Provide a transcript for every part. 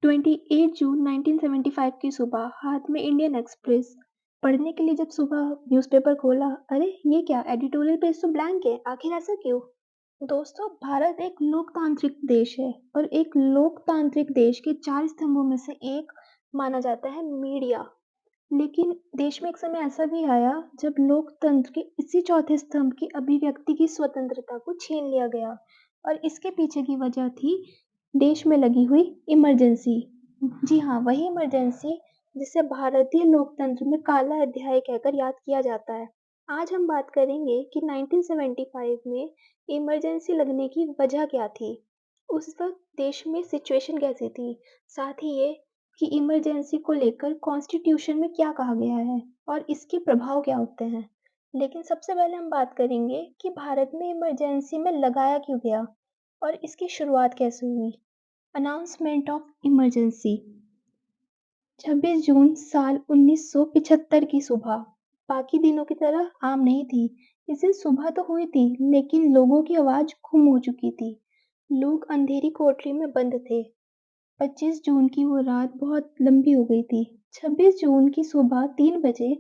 28 जून 1975 की सुबह हाथ में इंडियन एक्सप्रेस पढ़ने के लिए जब सुबह न्यूज़पेपर खोला, अरे ये क्या, एडिटोरियल पेज तो ब्लैंक है, आखिर ऐसा क्यों? दोस्तों, भारत एक लोकतांत्रिक देश है और एक लोकतांत्रिक देश के चार स्तंभों में से एक माना जाता है मीडिया। लेकिन देश में एक समय ऐसा भी आया जब लोकतंत्र के इसी चौथे स्तंभ की अभिव्यक्ति की स्वतंत्रता को छीन लिया गया और इसके पीछे की वजह थी देश में लगी हुई इमरजेंसी। जी हाँ, वही इमरजेंसी जिसे भारतीय लोकतंत्र में काला अध्याय कहकर याद किया जाता है। आज हम बात करेंगे कि 1975 में इमरजेंसी लगने की वजह क्या थी, उस वक्त देश में सिचुएशन कैसी थी, साथ ही ये कि इमरजेंसी को लेकर कॉन्स्टिट्यूशन में क्या कहा गया है और इसके प्रभाव क्या होते हैं। लेकिन सबसे पहले हम बात करेंगे कि भारत में इमरजेंसी में लगाया क्यों गया और इसकी शुरुआत कैसे हुई। अनाउंसमेंट ऑफ इमरजेंसी 26 जून साल 1975 की सुबह बाकी दिनों की तरह आम नहीं थी। इस दिन सुबह तो हुई थी, लेकिन लोगों की आवाज गुम हो चुकी थी। लोग अंधेरी कोठरी में बंद थे। 25 जून की वो रात बहुत लंबी हो गई थी। 26 जून की सुबह 3 बजे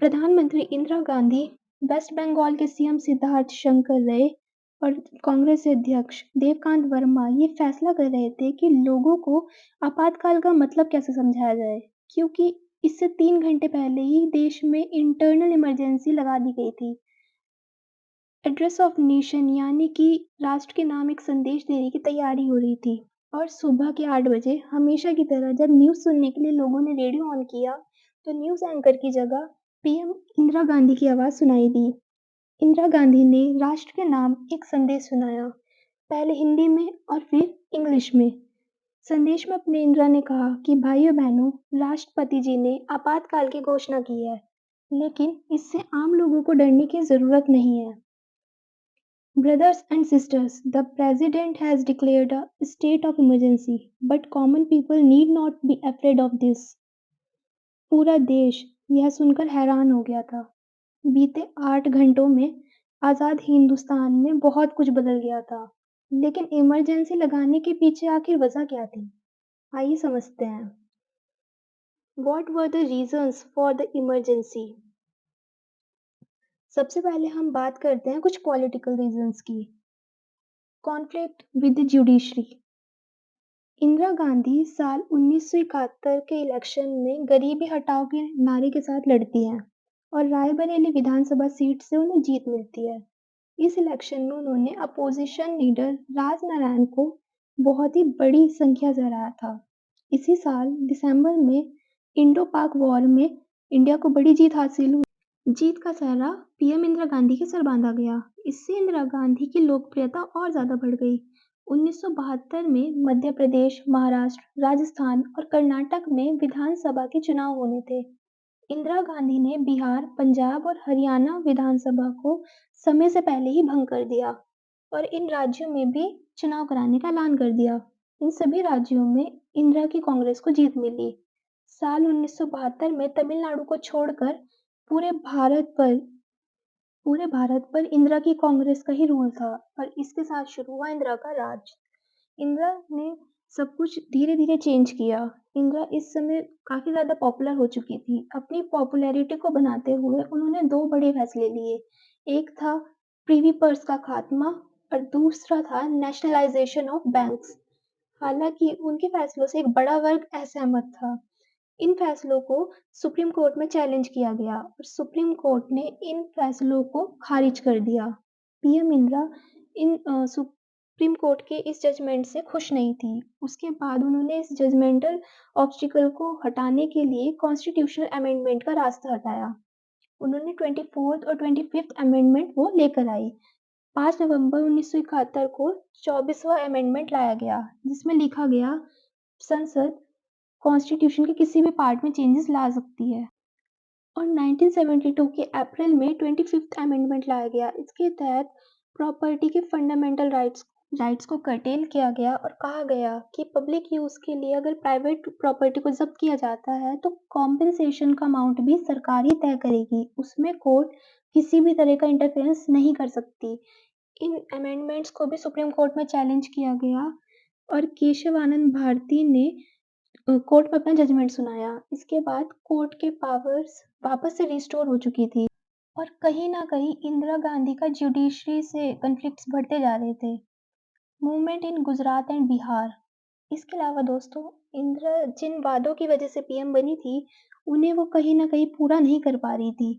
प्रधानमंत्री इंदिरा गांधी, वेस्ट बंगाल के सीएम सिद्धार्थ शंकर रे और कांग्रेस अध्यक्ष देवकांत वर्मा ये फैसला कर रहे थे कि लोगों को आपातकाल का मतलब कैसे समझाया जाए, क्योंकि इससे 3 घंटे पहले ही देश में इंटरनल इमरजेंसी लगा दी गई थी। एड्रेस ऑफ नेशन यानी कि राष्ट्र के नाम एक संदेश देने की तैयारी हो रही थी। और सुबह के 8 बजे हमेशा की तरह जब न्यूज़ सुनने के लिए लोगों ने रेडियो ऑन किया, तो न्यूज़ एंकर की जगह पीएम इंदिरा गांधी की आवाज़ सुनाई दी। इंदिरा गांधी ने राष्ट्र के नाम एक संदेश सुनाया, पहले हिंदी में और फिर इंग्लिश में। संदेश में अपने इंदिरा ने कहा कि भाइयों बहनों, राष्ट्रपति जी ने आपातकाल की घोषणा की है, लेकिन इससे आम लोगों को डरने की जरूरत नहीं है। Brothers and sisters, the President has declared a state of emergency, but common people need not be afraid of this. पूरा देश यह सुनकर हैरान हो गया था। बीते 8 घंटों में आज़ाद हिंदुस्तान में बहुत कुछ बदल गया था, लेकिन इमरजेंसी लगाने के पीछे आखिर वजह क्या थी? आइए समझते हैं। What were the reasons for the emergency? सबसे पहले हम बात करते हैं कुछ पॉलिटिकल रीजंस की। Conflict with the judiciary. Indira Gandhi साल 1971 के इलेक्शन में गरीबी हटाओ के नारे के साथ लड़ती हैं और रायबरेली विधानसभा सीट से उन्हें जीत मिलती है। इस इलेक्शन में उन्होंने अपोजिशन लीडर राज नारायण को बहुत ही बड़ी संख्या से हराया था। इसी साल दिसंबर में इंडो पाक वॉर में इंडिया को बड़ी जीत हासिल हुई। जीत का सहरा पीएम इंदिरा गांधी के सर बांधा गया। इससे इंदिरा गांधी की लोकप्रियता और ज्यादा बढ़ गई। 1972 में मध्य प्रदेश, महाराष्ट्र, राजस्थान और कर्नाटक में विधानसभा के चुनाव होने थे। इंदिरा गांधी ने बिहार, पंजाब और हरियाणा विधानसभा को समय से पहले ही भंग कर दिया और इन राज्यों में भी चुनाव कराने का ऐलान कर दिया। इन सभी राज्यों में इंदिरा की कांग्रेस को जीत मिली। साल 1972 में तमिलनाडु को छोड़कर पूरे भारत पर पूरे भारत पर इंदिरा की कांग्रेस का ही रूल था और इसके साथ शुरू हुआ इंदिरा का राज। इंदिरा ने सब कुछ धीरे-धीरे चेंज किया। इंदिरा इस समय काफ़ी ज़्यादा पॉपुलर हो चुकी थी। अपनी पॉपुलैरिटी को बनाते हुए उन्होंने 2 बड़े फैसले लिए। एक था प्रिवी पर्स का खात्मा और दूसरा था नेशनलाइजेशन ऑफ बैंक्स। हालाँकि उनके फैसलों से एक बड़ा वर्ग असहमत था। इन फैसलों को सुप्रीम कोर्ट में चैलेंज किया गया और सुप्रीम कोर्ट ने इन फैसलों को खारिज कर दिया। पीएम इंदिरा सुप्रीम कोर्ट के इस जजमेंट से खुश नहीं थी। उसके बाद उन्होंने इस जजमेंटल ऑब्स्टिकल को हटाने के लिए कॉन्स्टिट्यूशनल अमेंडमेंट का रास्ता हटाया। उन्होंने 24th और 25th अमेंडमेंट वो लेकर आई। 5 नवंबर 1971 को 24वां अमेंडमेंट लाया गया, जिसमें लिखा गया संसद कॉन्स्टिट्यूशन के किसी भी पार्ट में चेंजेस ला सकती है। और 1972 के अप्रैल में 25th अमेंडमेंट लाया गया। इसके तहत प्रॉपर्टी के फंडामेंटल राइट्स राइट्स को कर्टेल किया गया और कहा गया कि पब्लिक यूज़ के लिए अगर प्राइवेट प्रॉपर्टी को ज़ब्त किया जाता है तो कॉम्पेंसेशन का अमाउंट भी सरकार ही तय करेगी। उसमें कोर्ट किसी भी तरह का इंटरफेरेंस नहीं कर सकती। इन अमेंडमेंट्स को भी सुप्रीम कोर्ट में चैलेंज किया गया। और केशव आनंद भारती ने कोर्ट में अपना जजमेंट सुनाया। इसके बाद कोर्ट के पावर्स वापस से रिस्टोर हो चुकी थी और कहीं न कहीं इंदिरा गांधी का जुडिशरी से कॉन्फ्लिक्ट्स बढ़ते जा रहे थे। Movement in Gujarat and Bihar. इसके अलावा दोस्तों, इंदिरा जिन वादों की वजह से पीएम बनी थी, उन्हें वो कहीं न कहीं पूरा नहीं कर पा रही थी।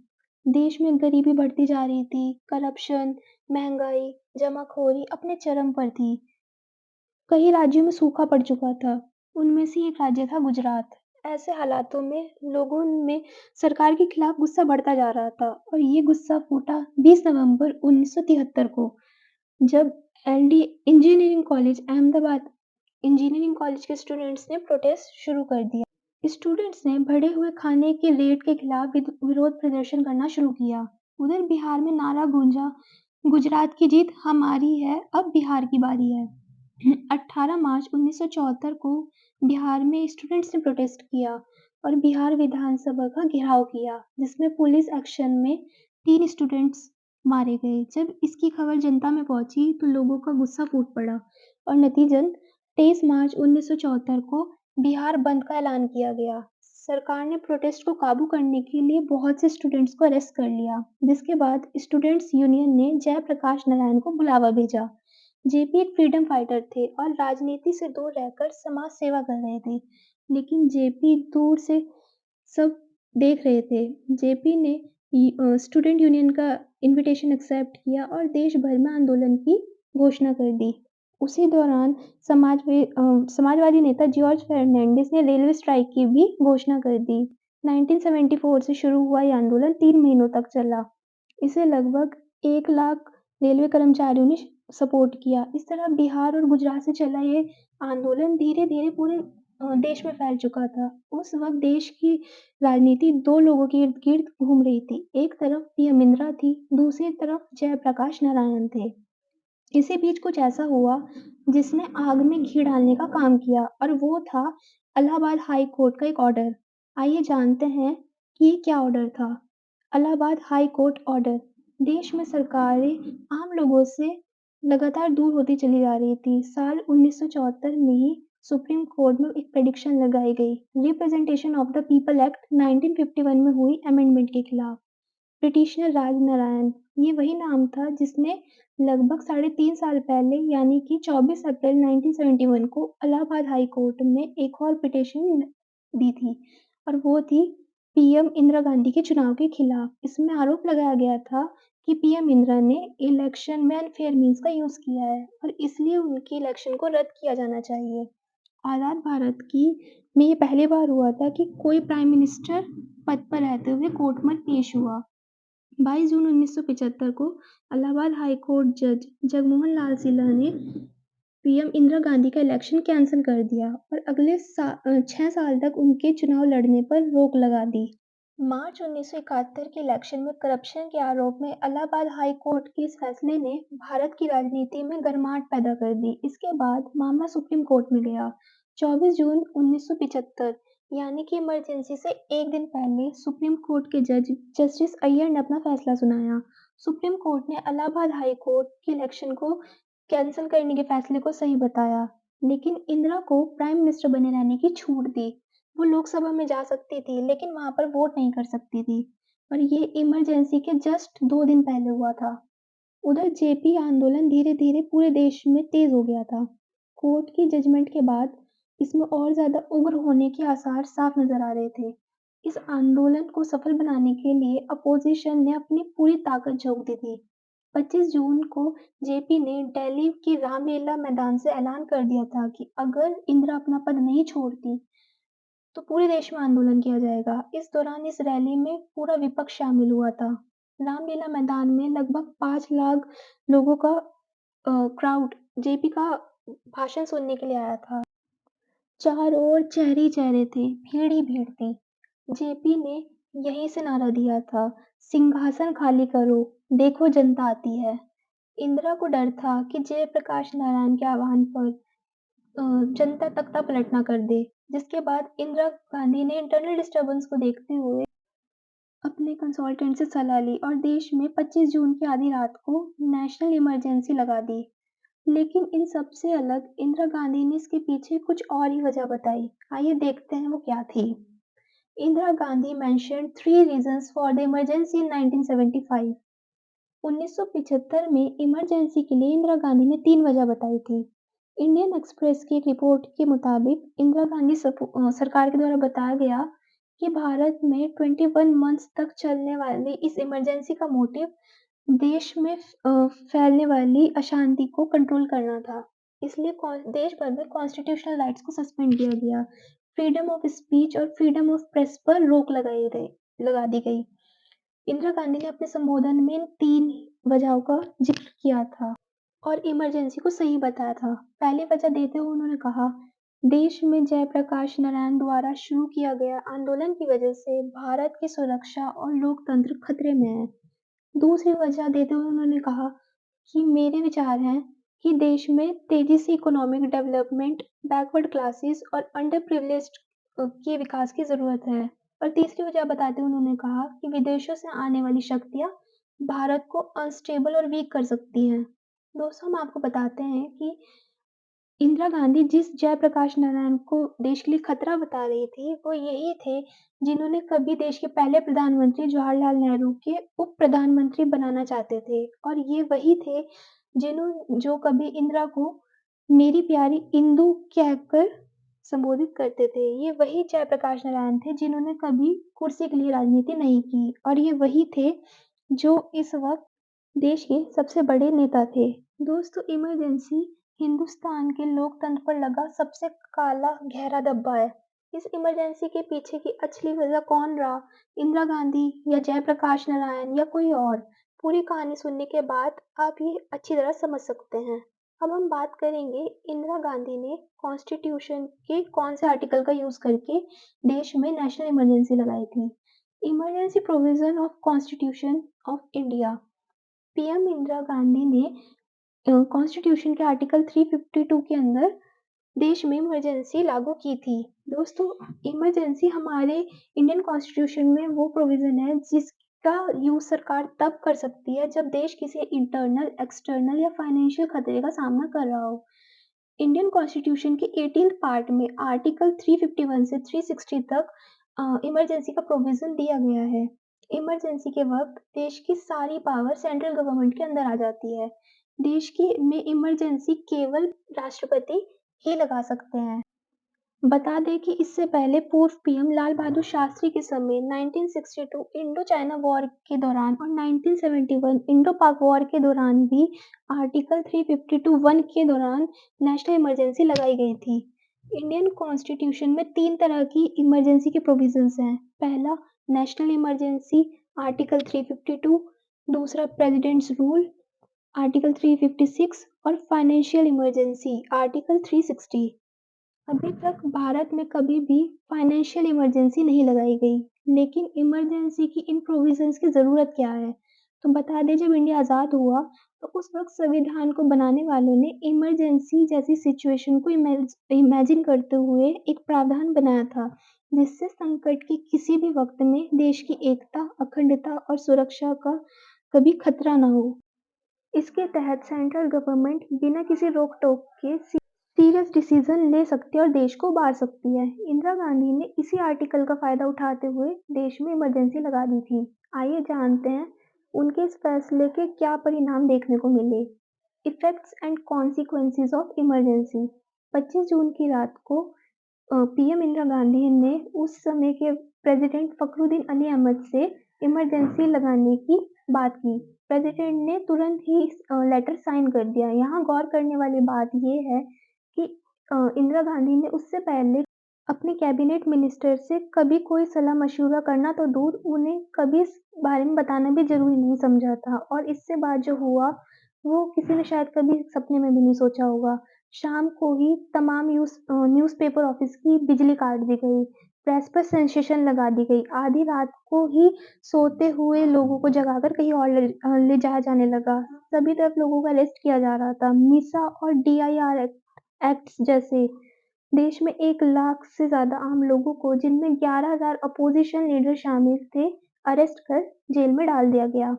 देश में गरीबी बढ़ती जा रही थी, करप्शन, महंगाई, जमाखोरी अपने चरम पर थी। कई राज्यों में सूखा पड़ चुका था, उनमें से एक राज्य था गुजरात। ऐसे हालातों में लोगों में सरकार के खिलाफ गुस्सा बढ़ता जा रहा था और ये गुस्सा फूटा 20 नवंबर 1973 को, जब LD engineering college Ahmedabad engineering college के स्टूडेंट्स ने प्रोटेस्ट शुरू कर दिया। स्टूडेंट्स ने बढ़े हुए खाने के रेट के खिलाफ विरोध प्रदर्शन करना शुरू किया। उधर बिहार में नारा गूंजा, गुजरात की जीत हमारी है, अब बिहार की बारी है। 18 मार्च 1974 को बिहार में स्टूडेंट्स ने प्रोटेस्ट किया और बिहार विधानसभा का घेराव किया, जिसमें पुलिस एक्शन में 3 स्टूडेंट्स मारे गए। जब इसकी खबर जनता में पहुंची तो लोगों का गुस्सा फूट पड़ा और नतीजन 23 मार्च 1974 को बिहार बंद का ऐलान किया गया। सरकार ने प्रोटेस्ट को काबू करने के लिए बहुत से स्टूडेंट्स को अरेस्ट कर लिया, जिसके बाद स्टूडेंट्स यूनियन ने जयप्रकाश नारायण को बुलावा भेजा। जेपी एक फ्रीडम फाइटर थे और राजनीति से दूर रहकर समाज सेवा कर रहे थे, लेकिन जेपी दूर से सब देख रहे थे। जेपी ने स्टूडेंट यूनियन का इनविटेशन एक्सेप्ट किया और देश भर में आंदोलन की घोषणा कर दी। उसी दौरान समाजवादी नेता जॉर्ज फर्नांडिस ने रेलवे स्ट्राइक की भी घोषणा कर दी। 1974 से शुरू हुआ ये आंदोलन 3 महीनों तक चला। इसे लगभग 1 लाख रेलवे कर्मचारियों ने सपोर्ट किया। इस तरह बिहार और गुजरात से चला ये आंदोलन धीरे-धीरे पूरे देश में फैल चुका था। उस वक़्त देश की राजनीति 2 लोगों के इर्द-गिर्द घूम रही थी। एक तरफ पीएम इंदिरा थी, दूसरी तरफ जयप्रकाश नारायण थे। इसी बीच कुछ ऐसा हुआ जिसने आग में घी डालने का काम किया और वो था इलाहाबाद हाई कोर्ट का एक ऑर्डर। आइए जानते हैं कि ये क्या ऑर्डर था। Allahabad high court order. देश में सरकारें आम लोगों से लगातार दूर होती चली जा रही थी। साल 1974 में ही सुप्रीम कोर्ट में एक प्रेडिक्शन लगाई गई, representation of the people act 1951 में हुई अमेंडमेंट के खिलाफ। पिटीशनर राजनारायण, ये वही नाम था जिसने लगभग साढ़े 3 साल पहले यानी कि 24 अप्रैल 1971 को इलाहाबाद हाई कोर्ट में एक और पिटीशन दी थी और वो थी पीएम इंदिरा गांधी के चुनाव के खिलाफ। इसमें आरोप लगाया गया था कि पीएम इंदिरा ने इलेक्शन में अनफेयर मीन्स का यूज़ किया है और इसलिए उनके इलेक्शन को रद्द किया जाना चाहिए। आज़ाद भारत की में ये पहली बार हुआ था कि कोई प्राइम मिनिस्टर पद पर रहते हुए कोर्ट में पेश हुआ। 22 जून 1975 को इलाहाबाद हाई कोर्ट जज जगमोहन लाल सिन्हा ने पीएम इंदिरा गांधी का इलेक्शन कैंसिल कर दिया और अगले 6 साल तक उनके चुनाव लड़ने पर रोक लगा दी। मार्च 1971 के इलेक्शन में करप्शन के आरोप में इलाहाबाद हाई कोर्ट के इस फैसले ने भारत की राजनीति में गर्माहट पैदा कर दी। इसके बाद मामला सुप्रीम कोर्ट में गया। 24 जून 1975 यानी कि इमरजेंसी से एक दिन पहले सुप्रीम कोर्ट के जज जस्टिस अय्यर ने अपना फैसला सुनाया। सुप्रीम कोर्ट ने इलाहाबाद हाई कोर्ट के इलेक्शन को कैंसिल करने के फैसले को सही बताया, लेकिन इंदिरा को प्राइम मिनिस्टर बने रहने की छूट दी। वो लोकसभा में जा सकती थी, लेकिन वहाँ पर वोट नहीं कर सकती थी और ये इमरजेंसी के जस्ट 2 दिन पहले हुआ था। उधर जेपी आंदोलन धीरे-धीरे पूरे देश में तेज हो गया था। कोर्ट की जजमेंट के बाद इसमें और ज़्यादा उग्र होने के आसार साफ नज़र आ रहे थे। इस आंदोलन को सफल बनाने के लिए अपोजिशन ने अपनी पूरी ताकत झोंक दी थी। 25 जून को जेपी ने दिल्ली के रामलीला मैदान से ऐलान कर दिया था कि अगर इंदिरा अपना पद नहीं छोड़ती तो पूरे देश में आंदोलन किया जाएगा। इस दौरान इस रैली में पूरा विपक्ष शामिल हुआ था। रामलीला मैदान में लगभग 5 लाख लोगों का क्राउड जेपी का भाषण सुनने के लिए आया था। चारों ओर चेहरे ही चेहरे थे, भीड़ ही भीड़ थी। जेपी ने यहीं से नारा दिया था, सिंहासन खाली करो, देखो जनता आती है। इंदिरा को डर था कि जयप्रकाश नारायण के आह्वान पर जनता तख्ता पलटना कर दे, जिसके बाद इंदिरा गांधी ने इंटरनल डिस्टर्बेंस को देखते हुए अपने कंसल्टेंट से सलाह ली और देश में 25 जून की आधी रात को नेशनल इमरजेंसी लगा दी। लेकिन इन सबसे अलग इंदिरा गांधी ने इसके पीछे कुछ और ही वजह बताई। आइए देखते हैं वो क्या थी। Indira Gandhi mentioned three reasons for the emergency in 1975। 1975 में इमरजेंसी के लिए इंदिरा गांधी ने 3 वजह बताई थी। इंडियन एक्सप्रेस की एक रिपोर्ट के मुताबिक इंदिरा गांधी सरकार के द्वारा बताया गया कि भारत में 21 मंथ्स तक चलने वाली इस इमरजेंसी का मोटिव देश में फैलने वाली अशांति को कंट्रोल करना था। इसलिए देश भर में कॉन्स्टिट्यूशनल राइट्स को सस्पेंड किया गया। फ्रीडम ऑफ स्पीच और फ्रीडम ऑफ प्रेस पर रोक लगा दी गई। इंदिरा गांधी ने अपने संबोधन में इन 3 वजहों का जिक्र किया था और इमरजेंसी को सही बताया था। पहली वजह देते हुए उन्होंने कहा, देश में जयप्रकाश नारायण द्वारा शुरू किया गया आंदोलन की वजह से भारत की सुरक्षा और लोकतंत्र खतरे में है। दूसरी वजह देते हुए उन्होंने कहा कि मेरे विचार हैं कि देश में तेजी से इकोनॉमिक डेवलपमेंट, बैकवर्ड क्लासेस और अंडर प्रिविलेज्ड के विकास की ज़रूरत है। और तीसरी वजह बताते हुए उन्होंने कहा कि विदेशों से आने वाली शक्तियाँ भारत को अनस्टेबल और वीक कर सकती हैं। दोस्तों, हम आपको बताते हैं कि इंदिरा गांधी जिस जयप्रकाश नारायण को देश के लिए खतरा बता रही थी, वो यही थे जिन्होंने कभी देश के पहले प्रधानमंत्री जवाहरलाल नेहरू के उप प्रधानमंत्री बनाना चाहते थे और ये वही थे जो कभी इंदिरा को मेरी प्यारी इंदु कहकर संबोधित करते थे। ये वही जयप्रकाश नारायण थे जिन्होंने कभी कुर्सी के लिए राजनीति नहीं की और ये वही थे जो इस वक्त देश के सबसे बड़े नेता थे। दोस्तों, इमरजेंसी हिंदुस्तान के लोकतंत्र पर लगा सबसे काला गहरा धब्बा है। इस इमरजेंसी के पीछे की असली वजह कौन रहा, इंदिरा गांधी या जयप्रकाश नारायण या कोई और? पूरी कहानी सुनने के बाद आप ये अच्छी तरह समझ सकते हैं। अब हम बात करेंगे इंदिरा गांधी ने कॉन्स्टिट्यूशन के कौन से आर्टिकल का यूज करके देश में नेशनल इमरजेंसी लगाई थी। Emergency provision of constitution of India. PM Indira Gandhi ने कॉन्स्टिट्यूशन के आर्टिकल 352 के अंदर देश में इमरजेंसी लागू की थी। दोस्तों, इमरजेंसी हमारे इंडियन कॉन्स्टिट्यूशन में वो प्रोविजन है जिसका यूज सरकार तब कर सकती है जब देश किसी इंटरनल, एक्सटर्नल या फाइनेंशियल खतरे का सामना कर रहा हो। इंडियन कॉन्स्टिट्यूशन के 18th पार्ट में आर्टिकल 351 से 360 तक इमरजेंसी का प्रोविजन दिया गया है। इमरजेंसी के वक्त देश की सारी पावर सेंट्रल गवर्नमेंट के अंदर आ जाती है। देश की में इमरजेंसी केवल राष्ट्रपति ही लगा सकते हैं। बता दें कि इससे पहले पूर्व पीएम लाल बहादुर शास्त्री के समय 1962 इंडो चाइना वॉर के दौरान और 1971 इंडो पाक वॉर के दौरान भी आर्टिकल 352(1) के दौरान नेशनल इमरजेंसी लगाई गई थी। इंडियन कॉन्स्टिट्यूशन में 3 तरह की इमरजेंसी के प्रोविजंस हैं। पहला, नेशनल इमरजेंसी आर्टिकल 352, दूसरा प्रेसिडेंट्स रूल आर्टिकल 356 और फाइनेंशियल इमरजेंसी आर्टिकल 360। अभी तक भारत में कभी भी फाइनेंशियल इमरजेंसी नहीं लगाई गई, लेकिन इमरजेंसी की इन प्रोविजंस की ज़रूरत क्या है? तो बता दें, जब इंडिया आज़ाद हुआ, तो उस वक़्त संविधान को बनाने वालों ने इमरजेंसी जैसी सिचुएशन को इमेजिन करते हुए एक प्रावधान बनाया था, जिससे संकट के किसी भी वक़्त में देश की एकता, अखंडता और सुरक्षा का कभी खतरा ना हो। इसके तहत सेंट्रल गवर्नमेंट बिना किसी रोक-टोक के सीरियस डिसीजन ले सकती है और देश को उबार सकती है। इंदिरा गांधी ने इसी आर्टिकल का फायदा उठाते हुए देश में इमरजेंसी लगा दी थी। आइए जानते हैं उनके इस फैसले के क्या परिणाम देखने को मिले। Effects and consequences of emergency. 25 जून की रात को पीएम इंदिरा गांधी ने उस समय के प्रेसिडेंट फखरुद्दीन अली अहमद से इमरजेंसी लगाने की बात की। प्रेसिडेंट ने तुरंत ही लेटर साइन कर दिया। यहाँ गौर करने वाली बात ये है कि इंदिरा गांधी ने उससे पहले अपने कैबिनेट मिनिस्टर से कभी कोई सलाह मशवरा करना तो दूर, उन्हें कभी इस बारे में बताना भी ज़रूरी नहीं समझा था और इससे बाद जो हुआ, वो किसी ने शायद कभी सपने में भी नहीं सोचा होगा। शाम को ही तमाम न्यूज़पेपर ऑफिस की बिजली काट दी गई, प्रेस पर सेंसेशन लगा दी गई, आधी रात को ही सोते हुए लोगों को जगाकर कहीं और ले जाया जाने लगा। सभी तरफ लोगों को अरेस्ट किया जा रहा था। मीसा और डीआईआर एक्ट्स जैसे देश में 1 लाख से ज़्यादा आम लोगों को, जिनमें 11,000 अपोज़िशन लीडर शामिल थे, अरेस्ट कर जेल में डाल दिया गया।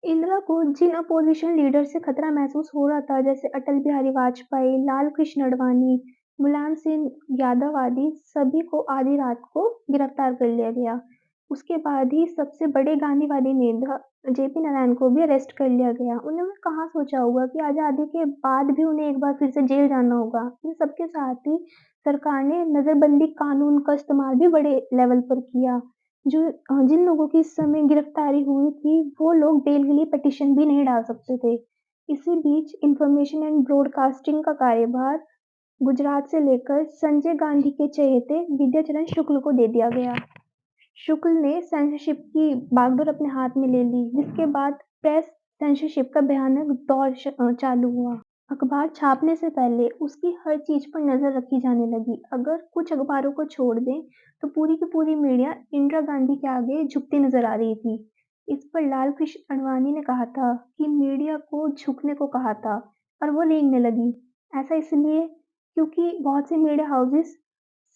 इंदिरा को जिन अपोजिशन लीडर से खतरा महसूस हो रहा था, जैसे अटल बिहारी वाजपेयी, लाल कृष्ण आडवाणी, मुलायम सिंह यादव आदि, सभी को आधी रात को गिरफ्तार कर लिया गया। उसके बाद ही सबसे बड़े गांधीवादी नेता जेपी नारायण को भी अरेस्ट कर लिया गया। उन्होंने कहाँ सोचा होगा कि आज़ादी के बाद भी उन्हें एक बार फिर से जेल जाना होगा। इन सबके साथ ही सरकार ने नजरबंदी कानून का इस्तेमाल भी बड़े लेवल पर किया। जिन लोगों की इस समय गिरफ्तारी हुई थी, वो लोग बेल के लिए पिटीशन भी नहीं डाल सकते थे। इसी बीच इंफॉर्मेशन एंड ब्रॉडकास्टिंग का कार्यभार गुजरात से लेकर संजय गांधी के चहेते विद्याचरण शुक्ल को दे दिया गया। शुक्ल ने सेंसरशिप की बागडोर अपने हाथ में ले ली, जिसके बाद प्रेस सेंसरशिप का भयानक दौर चालू हुआ। अखबार छापने से पहले उसकी हर चीज पर नजर रखी जाने लगी। अगर कुछ अखबारों को छोड़ दें, तो पूरी की पूरी मीडिया इंदिरा गांधी के आगे झुकती नजर आ रही थी। इस पर लाल कृष्ण आडवाणी ने कहा था कि मीडिया को झुकने को कहा था, और वो रेंगने लगी। ऐसा इसलिए क्योंकि बहुत से मीडिया हाउसेस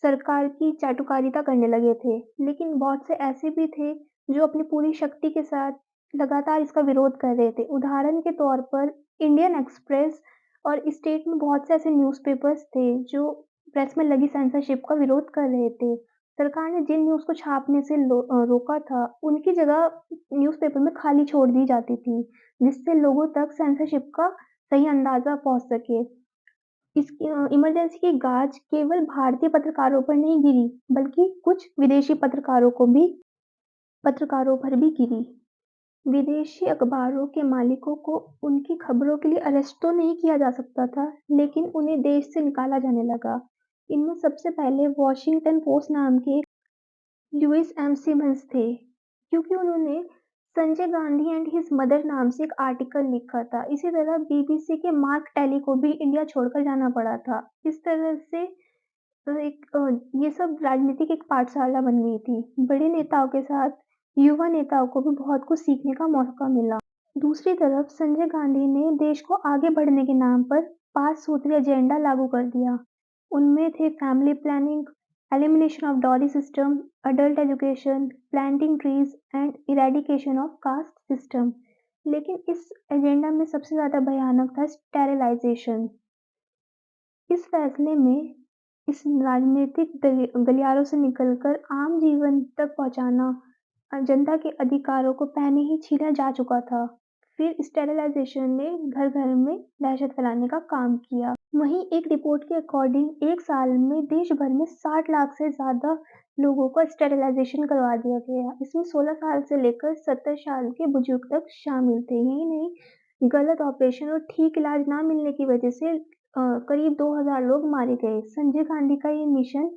सरकार की चाटुकारिता करने लगे थे, लेकिन बहुत से ऐसे भी थे जो अपनी पूरी शक्ति के साथ लगातार इसका विरोध कर रहे थे। उदाहरण के तौर पर इंडियन एक्सप्रेस और स्टेट में बहुत से ऐसे न्यूज़पेपर्स थे जो प्रेस में लगी सेंसरशिप का विरोध कर रहे थे। सरकार ने जिन न्यूज़ को छापने से रोका था, उनकी जगह न्यूज़पेपर में खाली छोड़ दी जाती थी, जिससे लोगों तक सेंसरशिप का सही अंदाज़ा पहुँच सके। इसकी इमरजेंसी की गाज केवल भारतीय पत्रकारों पर नहीं गिरी, बल्कि कुछ विदेशी पत्रकारों पर भी गिरी। विदेशी अखबारों के मालिकों को उनकी खबरों के लिए अरेस्ट तो नहीं किया जा सकता था, लेकिन उन्हें देश से निकाला जाने लगा। इनमें सबसे पहले वॉशिंगटन पोस्ट नाम के लुईस एम सिमन्स थे, क्योंकि उन्होंने Sanjay Gandhi and his mother नाम से एक आर्टिकल लिखा था। इसी तरह बीबीसी के मार्क टेली को भी इंडिया छोड़कर जाना पड़ा था। इस तरह से ये सब राजनीति की एक पाठशाला बन गई थी। बड़े नेताओं के साथ युवा नेताओं को भी बहुत कुछ सीखने का मौका मिला। दूसरी तरफ संजय गांधी ने देश को आगे बढ़ने के नाम पर 5 सूत्री एजेंडा लागू कर दिया। उनमें थे family planning, elimination of dowry system, adult education, planting trees and eradication of caste system. लेकिन इस एजेंडा में सबसे ज्यादा भयानक था स्टेरिलाइजेशन। इस फैसले में इस राजनीतिक गलियारों से निकलकर आम जीवन तक पहुंचाना जनता के अधिकारों को पहले ही छीना जा चुका था। फिर स्टेरिलाइजेशन ने घर घर में दहशत फैलाने का काम किया। वहीं एक रिपोर्ट के अकॉर्डिंग एक साल में देश भर में 60 लाख से ज्यादा लोगों का स्टेरिलाइजेशन करवा दिया गया। इसमें 16 साल से लेकर 70 साल के बुजुर्ग तक शामिल थे। यही नहीं, गलत ऑपरेशन और ठीक इलाज ना मिलने की वजह से करीब 2000 लोग मारे गए। संजय गांधी का ये मिशन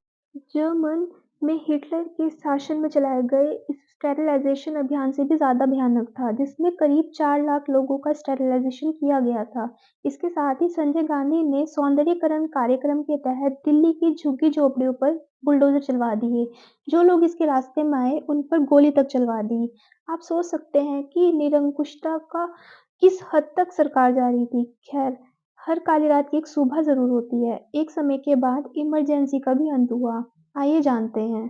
जर्मन में हिटलर के शासन में चलाए गए इस स्टेरिलाइजेशन अभियान से भी ज़्यादा भयानक था, जिसमें करीब 4 लाख लोगों का स्टेरिलाइजेशन किया गया था। इसके साथ ही संजय गांधी ने सौंदर्यीकरण कार्यक्रम के तहत दिल्ली की झुग्गी झोपड़ियों पर बुलडोजर चलवा दिए। जो लोग इसके रास्ते में आए, उन पर गोली तक चलवा दी। आप सोच सकते हैं कि निरंकुशता का किस हद तक सरकार जा रही थी। खैर, हर काली रात की एक सुबह ज़रूर होती है। एक समय के बाद इमरजेंसी का भी अंत हुआ। आइए जानते हैं।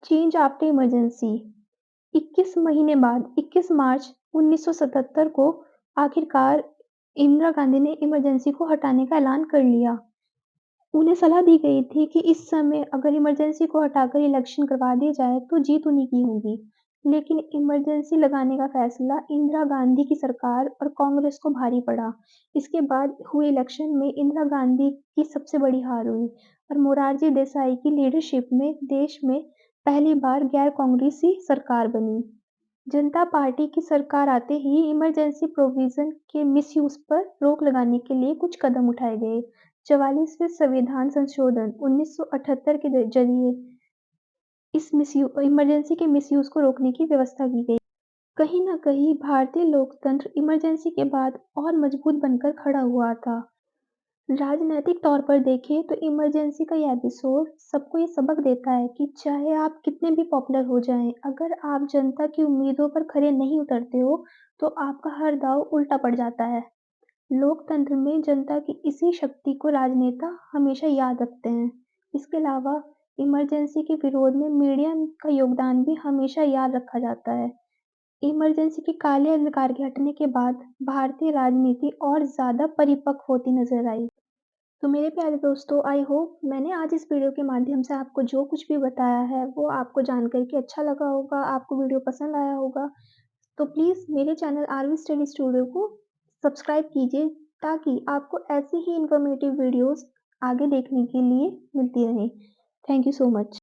Change after emergency. 21 महीने बाद 21 मार्च 1977 को आखिरकार इंदिरा गांधी ने इमरजेंसी को हटाने का ऐलान कर लिया। उन्हें सलाह दी गई थी कि इस समय अगर इमरजेंसी को हटाकर इलेक्शन करवा दिए जाए तो जीत उन्हीं की होगी। लेकिन इमरजेंसी लगाने का फैसला इंदिरा गांधी की सरकार और कांग्रेस को भारी पड़ा। इसके बाद हुए इलेक्शन में इंदिरा गांधी की सबसे बड़ी हार हुई और मोरारजी देसाई की लीडरशिप में देश में पहली बार गैर कांग्रेसी सरकार बनी। जनता पार्टी की सरकार आते ही इमरजेंसी प्रोविजन के मिसयूज पर रोक लगाने के लिए कुछ कदम उठाए गए। 44वें संविधान संशोधन 1978 के जरिए इस इमरजेंसी के मिसयूज को रोकने की व्यवस्था की गई। कहीं न कहीं भारतीय लोकतंत्र इमरजेंसी के बाद और मजबूत बनकर खड़ा हुआ था। राजनैतिक तौर पर देखें तो इमरजेंसी का यह एपिसोड सबको ये सबक देता है कि चाहे आप कितने भी पॉपुलर हो जाएं, अगर आप जनता की उम्मीदों पर खरे नहीं उतरते हो, तो आपका हर दांव उल्टा पड़ जाता है। लोकतंत्र में जनता की इसी शक्ति को राजनेता हमेशा याद रखते हैं। इसके अलावा इमरजेंसी के विरोध में मीडिया का योगदान भी हमेशा याद रखा जाता है। इमरजेंसी के काले अंधकार के हटने के बाद भारतीय राजनीति और ज़्यादा परिपक्व होती नजर आई। तो मेरे प्यारे दोस्तों, आई होप मैंने आज इस वीडियो के माध्यम से आपको जो कुछ भी बताया है वो आपको जान कर के अच्छा लगा होगा, आपको वीडियो पसंद आया होगा। तो प्लीज़ मेरे चैनल आरवी स्टडी स्टूडियो को सब्सक्राइब कीजिए ताकि आपको ऐसी ही इन्फॉर्मेटिव वीडियोस आगे देखने के लिए मिलती रहें। Thank you so much.